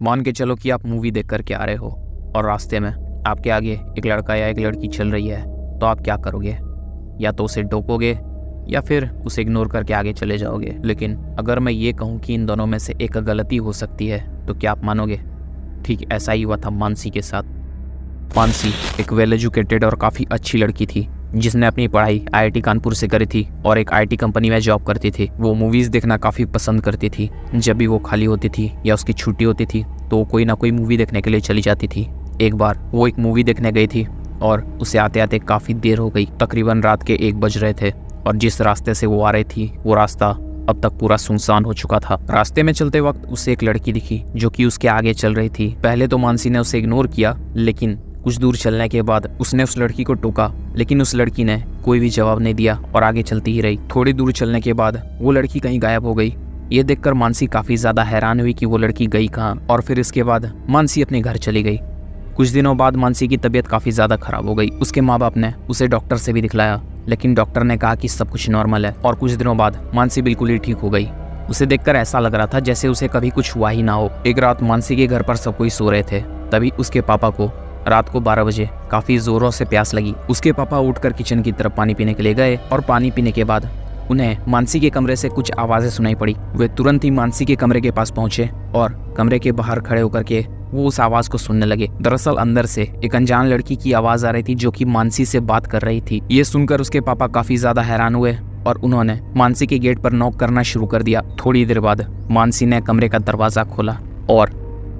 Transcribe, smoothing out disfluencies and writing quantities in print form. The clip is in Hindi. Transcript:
मान के चलो कि आप मूवी देख कर के आ रहे हो और रास्ते में आपके आगे एक लड़का या एक लड़की चल रही है, तो आप क्या करोगे? या तो उसे टोकोगे या फिर उसे इग्नोर करके आगे चले जाओगे। लेकिन अगर मैं ये कहूँ कि इन दोनों में से एक गलती हो सकती है, तो क्या आप मानोगे? ठीक ऐसा ही हुआ था मानसी के साथ। मानसी एक वेल एजुकेटेड और काफ़ी अच्छी लड़की थी, जिसने अपनी पढ़ाई आईआईटी कानपुर से करी थी और एक आईटी कंपनी में जॉब करती थी। वो मूवीज़ देखना काफ़ी पसंद करती थी। जब भी वो खाली होती थी या उसकी छुट्टी होती थी तो वो कोई ना कोई मूवी देखने के लिए चली जाती थी। एक बार वो एक मूवी देखने गई थी और उसे आते आते काफ़ी देर हो गई। तकरीबन रात के 1 बज रहे थे और जिस रास्ते से वो आ रही थी वो रास्ता अब तक पूरा सुनसान हो चुका था। रास्ते में चलते वक्त उसे एक लड़की दिखी जो कि उसके आगे चल रही थी। पहले तो मानसी ने उसे इग्नोर किया, लेकिन कुछ दूर चलने के बाद उसने उस लड़की को टोका, लेकिन उस लड़की ने कोई भी जवाब नहीं दिया और आगे चलती ही रही। थोड़ी दूर चलने के बाद वो लड़की कहीं गायब हो गई। ये देखकर मानसी काफ़ी ज़्यादा हैरान हुई कि वो लड़की गई कहाँ, और फिर इसके बाद मानसी अपने घर चली गई। कुछ दिनों बाद मानसी की तबीयत काफ़ी ज़्यादा खराब हो गई। उसके माँ बाप ने उसे डॉक्टर से भी दिखलाया, लेकिन डॉक्टर ने कहा कि सब कुछ नॉर्मल है। और कुछ दिनों बाद मानसी बिल्कुल ही ठीक हो गई। उसे देखकर ऐसा लग रहा था जैसे उसे कभी कुछ हुआ ही ना हो। एक रात मानसी के घर पर सब कोई सो रहे थे, तभी उसके पापा को रात को 12 बजे काफ़ी ज़ोरों से प्यास लगी। उसके पापा उठकर किचन की तरफ पानी पीने के लिए गए और पानी पीने के बाद उन्हें मानसी के कमरे से कुछ आवाज़ें सुनाई पड़ी। वे तुरंत ही मानसी के कमरे के पास पहुंचे और कमरे के बाहर खड़े होकर के वो उस आवाज़ को सुनने लगे। दरअसल अंदर से एक अनजान लड़की की आवाज़ आ रही थी जो कि मानसी से बात कर रही थी। ये सुनकर उसके पापा काफ़ी ज़्यादा हैरान हुए और उन्होंने मानसी के गेट पर नॉक करना शुरू कर दिया। थोड़ी देर बाद मानसी ने कमरे का दरवाज़ा खोला और